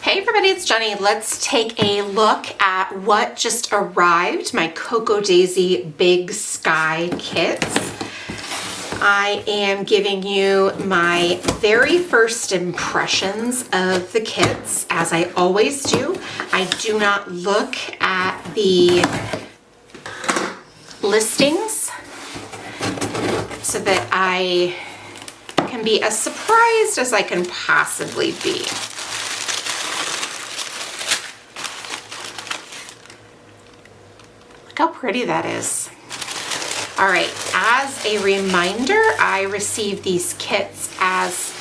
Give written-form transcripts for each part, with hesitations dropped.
Hey everybody, it's Jenny. Let's take a look at what just arrived, my Cocoa Daisy Big Sky kits. I am giving you my very first impressions of the kits, as I always do. I do not look at the listings so that I can be as surprised as I can possibly be. Look how pretty that is. All right, as a reminder, I received these kits as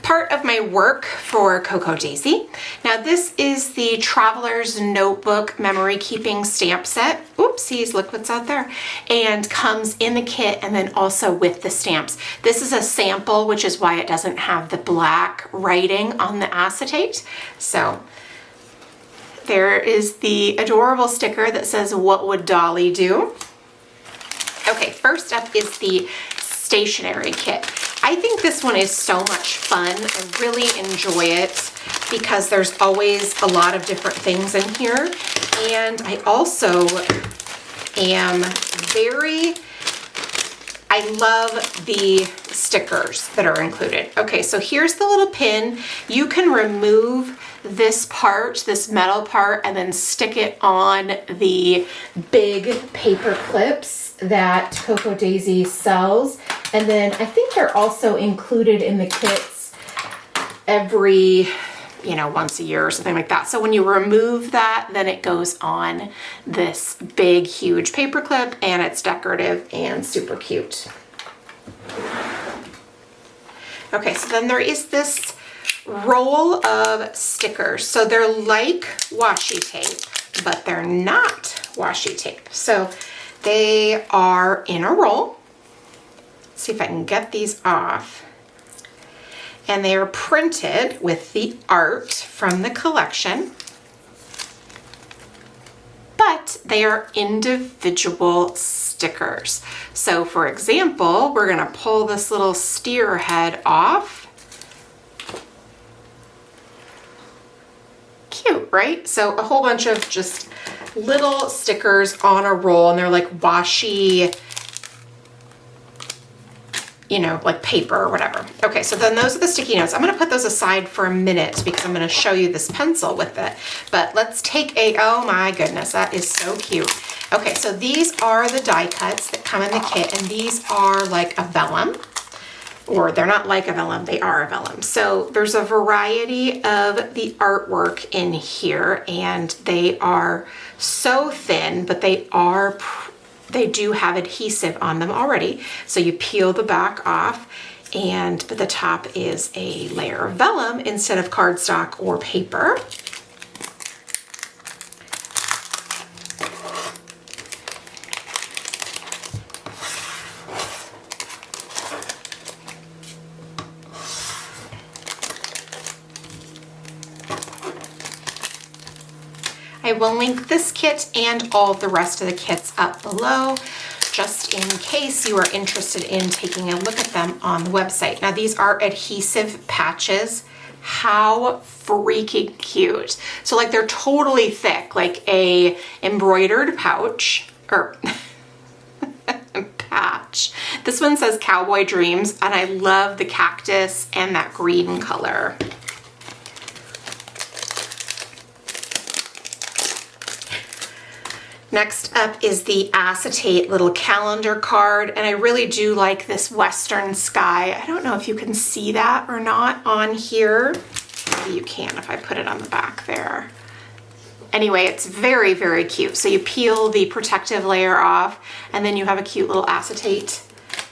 part of my work for Cocoa Daisy. Now this is the Traveler's Notebook Memory Keeping Stamp Set. Oopsies, look what's out there. And comes in the kit and then also with the stamps. This is a sample, which is why it doesn't have the black writing on the acetate. So there is the adorable sticker that says, "What would Dolly do?" Okay, first up is the Stationery kit. I think this one is so much fun. I really enjoy it because there's always a lot of different things in here. And I also am I love the stickers that are included. Okay, so here's the little pin. You can remove this part, this metal part, and then stick it on the big paper clips that Cocoa Daisy sells. And then I think they're also included in the kits every, once a year or something like that. So when you remove that, then it goes on this big, huge paper clip, and it's decorative and super cute. Okay, so then there is this roll of stickers. So they're like washi tape, but they're not washi tape. So they are in a roll. Let's see if I can get these off. And they are printed with the art from the collection, but they are individual stickers. So for example, we're gonna pull this little steer head off. Cute, right? So a whole bunch of just little stickers on a roll, and they're like washi, like paper or whatever. Okay, so then those are the sticky notes. I'm gonna put those aside for a minute because I'm gonna show you this pencil with it. But let's take oh my goodness, that is so cute. Okay, so these are the die cuts that come in the kit, and these are like a vellum. Or they're not like a vellum, they are a vellum. So there's a variety of the artwork in here, and they are so thin, but they do have adhesive on them already. So you peel the back off, and the top is a layer of vellum instead of cardstock or paper. I will link this kit and all of the rest of the kits up below, just in case you are interested in taking a look at them on the website. Now these are adhesive patches. How freaking cute. So like they're totally thick, like a embroidered pouch, or patch. This one says Cowboy Dreams, and I love the cactus and that green color. Next up is the acetate little calendar card, and I really do like this western sky. I don't know if you can see that or not on here. Maybe you can if I put it on the back there. Anyway, it's very, very cute. So you peel the protective layer off, and then you have a cute little acetate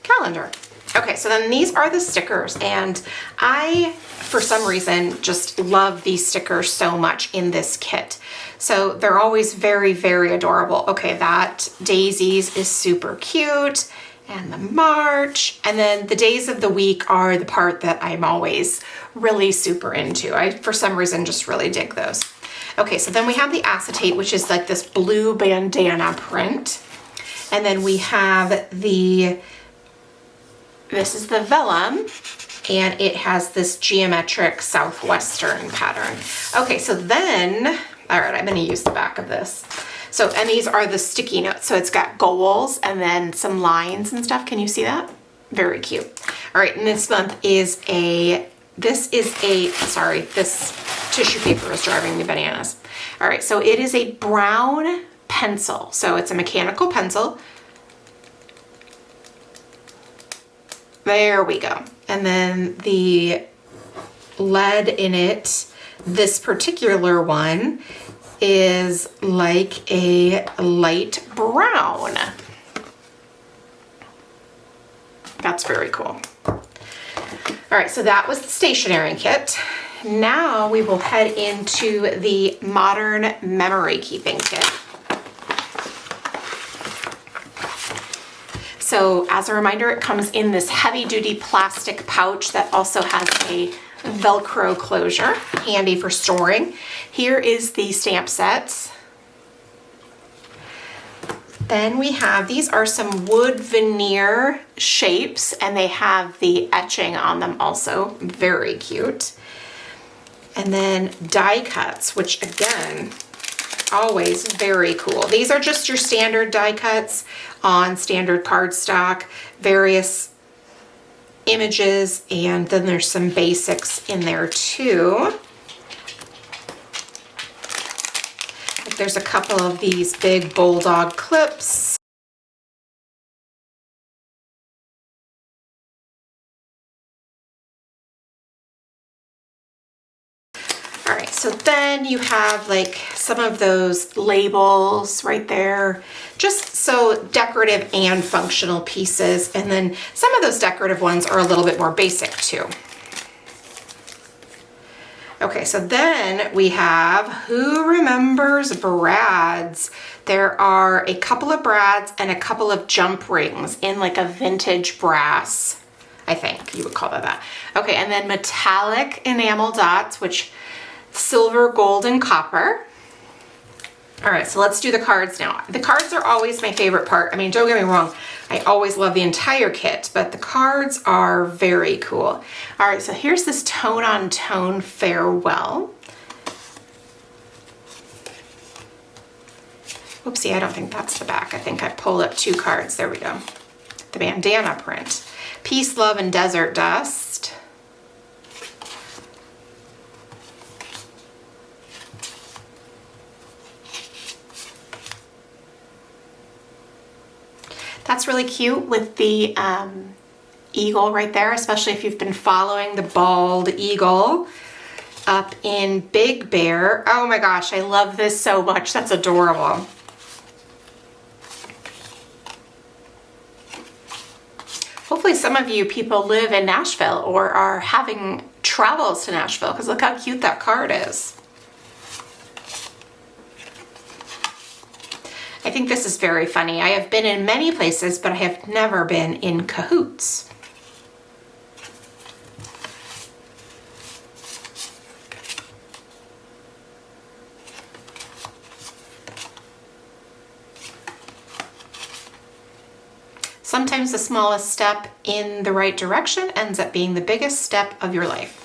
calendar. Okay, so then these are the stickers, and I, for some reason, just love these stickers so much in this kit. So they're always very, very adorable. Okay, that Daisies is super cute, and the March, and then the days of the week are the part that I'm always really super into. I, for some reason, just really dig those. Okay, so then we have the acetate, which is like this blue bandana print. And then we have this is the vellum, and it has this geometric southwestern pattern. Okay, so then, all right, I'm gonna use the back of this. So, and these are the sticky notes. So it's got goals and then some lines and stuff. Can you see that? Very cute. All right, and this month is this tissue paper is driving me bananas. All right, so it is a brown pencil. So it's a mechanical pencil. There we go. And then the lead in it, this particular one is like a light brown. That's very cool. All right, so that was the stationery kit. Now we will head into the modern memory keeping kit. So as a reminder, it comes in this heavy duty plastic pouch that also has a Velcro closure, handy for storing. Here is the stamp set. Then we have, these are some wood veneer shapes and they have the etching on them also, very cute. And then die cuts, which again, always very cool. These are just your standard die cuts on standard cardstock, various images, and then there's some basics in there too. There's a couple of these big bulldog clips. All right, so then you have like some of those labels right there, just so decorative and functional pieces. And then some of those decorative ones are a little bit more basic too. Okay, so then we have, who remembers brads? There are a couple of brads and a couple of jump rings in like a vintage brass, I think you would call that. Okay, and then metallic enamel dots, which silver, gold, and copper. All right, so let's do the cards now. The cards are always my favorite part. I mean, don't get me wrong, I always love the entire kit, but the cards are very cool. All right, so here's this tone on tone farewell. Whoopsie, I don't think that's the back. I think I pulled up two cards. There we go. The bandana print. Peace, love, and desert dust. That's really cute with the eagle right there, especially if you've been following the bald eagle up in Big Bear. Oh my gosh, I love this so much. That's adorable. Hopefully some of you people live in Nashville or are having travels to Nashville, because look how cute that card is. I think this is very funny. I have been in many places, but I have never been in cahoots. Sometimes the smallest step in the right direction ends up being the biggest step of your life.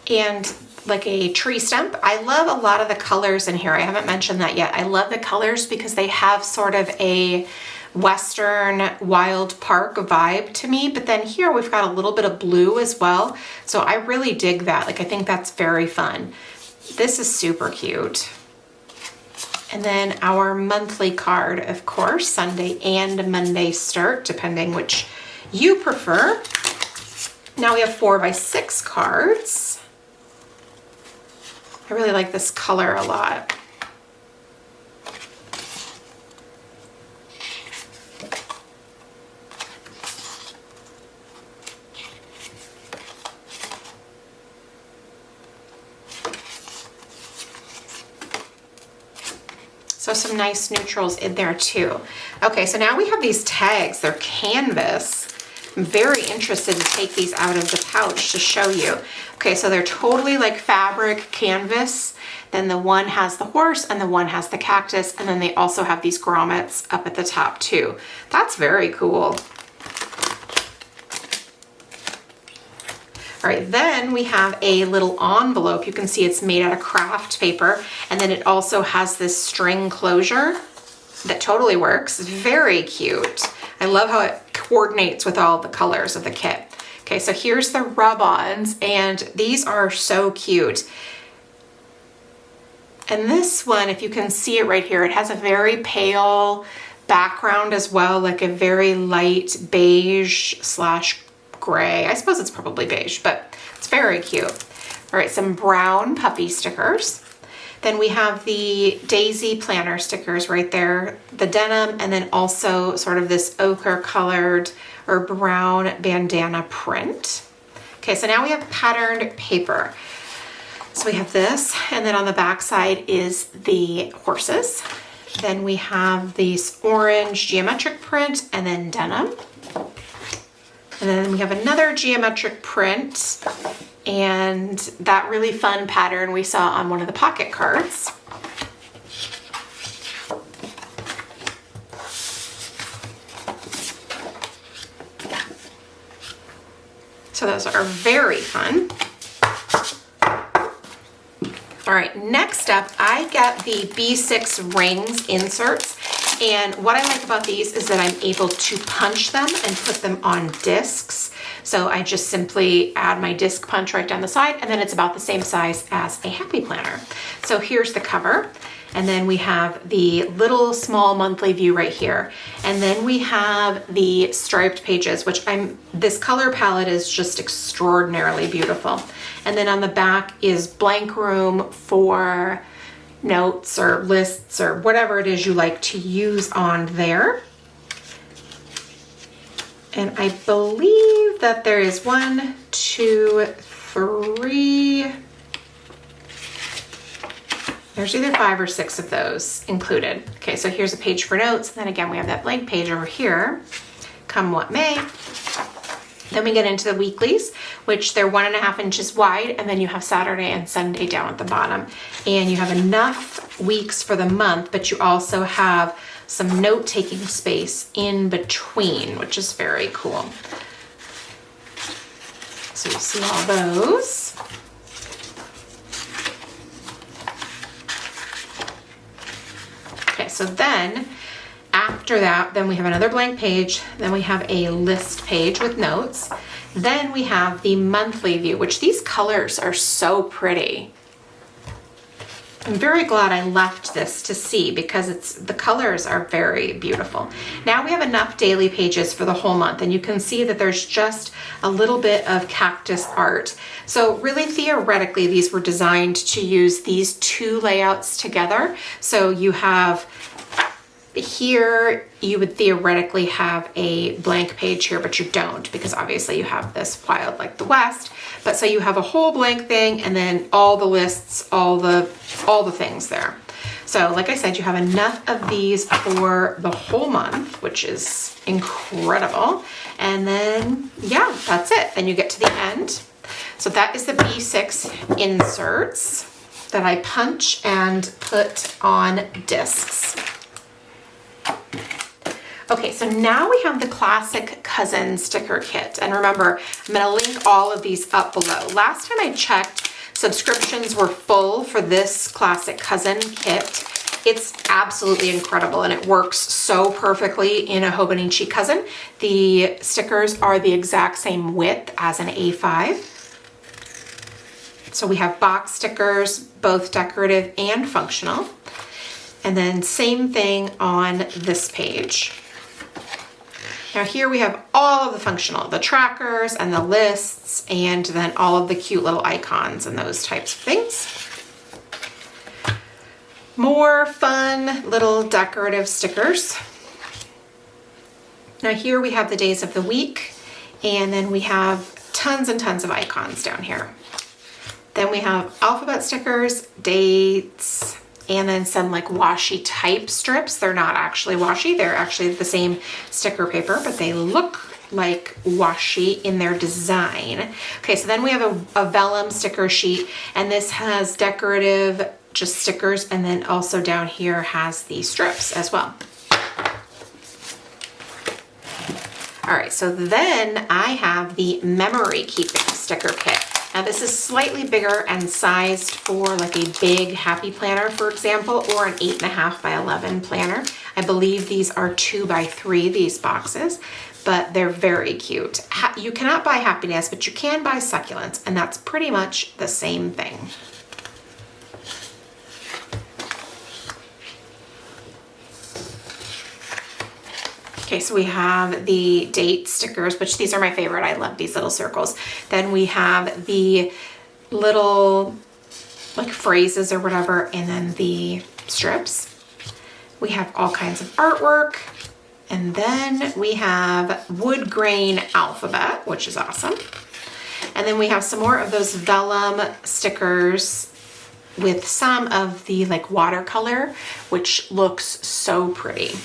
And like a tree stump. I love a lot of the colors in here. I haven't mentioned that yet. I love the colors because they have sort of a Western wild park vibe to me, but then here we've got a little bit of blue as well. So I really dig that. Like, I think that's very fun. This is super cute. And then our monthly card, of course, Sunday and Monday start, depending which you prefer. Now we have 4x6 cards. I really like this color a lot. So some nice neutrals in there too. Okay, so now we have these tags. They're canvas. I'm very interested to take these out of the pouch to show you. Okay, so they're totally like fabric canvas. Then the one has the horse and the one has the cactus. And then they also have these grommets up at the top too. That's very cool. All right, then we have a little envelope. You can see it's made out of craft paper. And then it also has this string closure that totally works. It's very cute. I love how it coordinates with all the colors of the kit. Okay, so here's the rub-ons, and these are so cute. And this one, if you can see it right here, it has a very pale background as well, like a very light beige / gray. I suppose it's probably beige, but it's very cute. All right, some brown puppy stickers. Then we have the daisy planner stickers right there, the denim, and then also sort of this ochre colored or brown bandana print. Okay, so now we have patterned paper. So we have this, and then on the back side is the horses. Then we have this orange geometric print and then denim. And then we have another geometric print and that really fun pattern we saw on one of the pocket cards. So those are very fun. All right, next up, I get the B6 rings inserts. And what I like about these is that I'm able to punch them and put them on discs. So I just simply add my disc punch right down the side, and then it's about the same size as a Happy Planner. So here's the cover. And then we have the little small monthly view right here. And then we have the striped pages, which this color palette is just extraordinarily beautiful. And then on the back is blank room for notes or lists or whatever it is you like to use on there. And I believe that there is 1, 2, 3. There's either 5 or 6 of those included. Okay, so here's a page for notes. And then again, we have that blank page over here, come what may. Then we get into the weeklies, which they're 1.5 inches wide, and then you have Saturday and Sunday down at the bottom. And you have enough weeks for the month, but you also have some note-taking space in between, which is very cool. So you see all those. Okay, so then after that, then we have another blank page, then we have a list page with notes. Then we have the monthly view, which these colors are so pretty. I'm very glad I left this to see because the colors are very beautiful. Now we have enough daily pages for the whole month, and you can see that there's just a little bit of cactus art. So really theoretically, these were designed to use these two layouts together. So you have here, you would theoretically have a blank page here, but you don't because obviously you have this Wild Like the West. But so you have a whole blank thing and then all the lists, all the things there. So like I said, you have enough of these for the whole month, which is incredible. And then, yeah, that's it. Then you get to the end. So that is the B6 inserts that I punch and put on discs. Okay, so now we have the classic cousin sticker kit. And remember, I'm gonna link all of these up below. Last time I checked, subscriptions were full for this classic cousin kit. It's absolutely incredible and it works so perfectly in a Hobonichi cousin. The stickers are the exact same width as an A5. So we have box stickers, both decorative and functional. And then same thing on this page. Now here we have all of the functional, the trackers and the lists, and then all of the cute little icons and those types of things. More fun little decorative stickers. Now here we have the days of the week, and then we have tons and tons of icons down here. Then we have alphabet stickers, dates, and then some like washi type strips. They're not actually washi, they're actually the same sticker paper, but they look like washi in their design. Okay, so then we have a vellum sticker sheet, and this has decorative just stickers, and then also down here has the strips as well. All right, so then I have the memory keeping sticker kit. Now this is slightly bigger and sized for like a big happy planner, for example, or an 8.5 by 11 planner. I believe these are 2 by 3, these boxes, but they're very cute. You cannot buy happiness, but you can buy succulents, and that's pretty much the same thing. Okay, so we have the date stickers, which these are my favorite. I love these little circles. Then we have the little like phrases or whatever, and then the strips. We have all kinds of artwork. And then we have wood grain alphabet, which is awesome. And then we have some more of those vellum stickers with some of the like watercolor, which looks so pretty.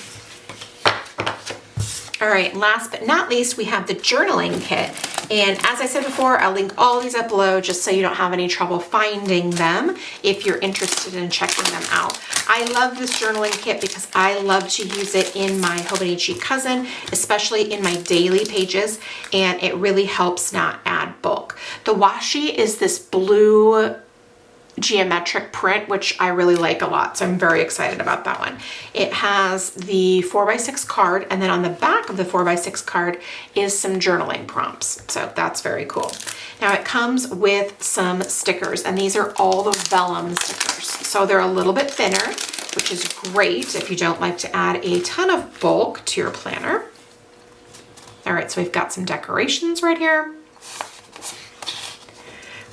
All right, last but not least, we have the journaling kit. And as I said before, I'll link all these up below just so you don't have any trouble finding them if you're interested in checking them out. I love this journaling kit because I love to use it in my Hobonichi Cousin, especially in my daily pages, and it really helps not add bulk. The washi is this blue geometric print, which I really like a lot, so I'm very excited about that one. It has the 4x6 card, and then on the back of the 4x6 card is some journaling prompts, so that's very cool. Now it comes with some stickers, and these are all the vellum stickers, so they're a little bit thinner, which is great if you don't like to add a ton of bulk to your planner. All right, so we've got some decorations right here.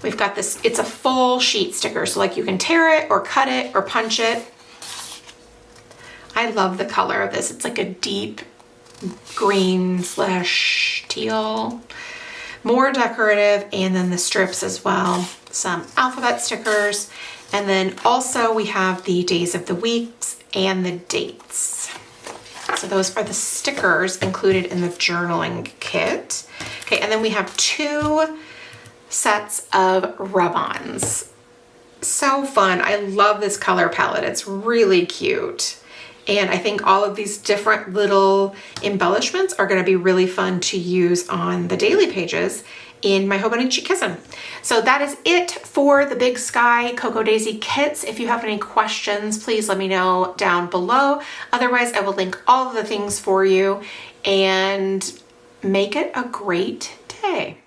We've got this, it's a full sheet sticker, so like you can tear it or cut it or punch it. I love the color of this. It's like a deep green / teal. More decorative, and then the strips as well. Some alphabet stickers. And then also we have the days of the weeks and the dates. So those are the stickers included in the journaling kit. Okay, and then we have 2 sets of rub-ons. So fun. I love this color palette. It's really cute. And I think all of these different little embellishments are going to be really fun to use on the daily pages in my Hobonichi Cousin. So that is it for the Big Sky Cocoa Daisy kits. If you have any questions, please let me know down below. Otherwise, I will link all of the things for you, and make it a great day.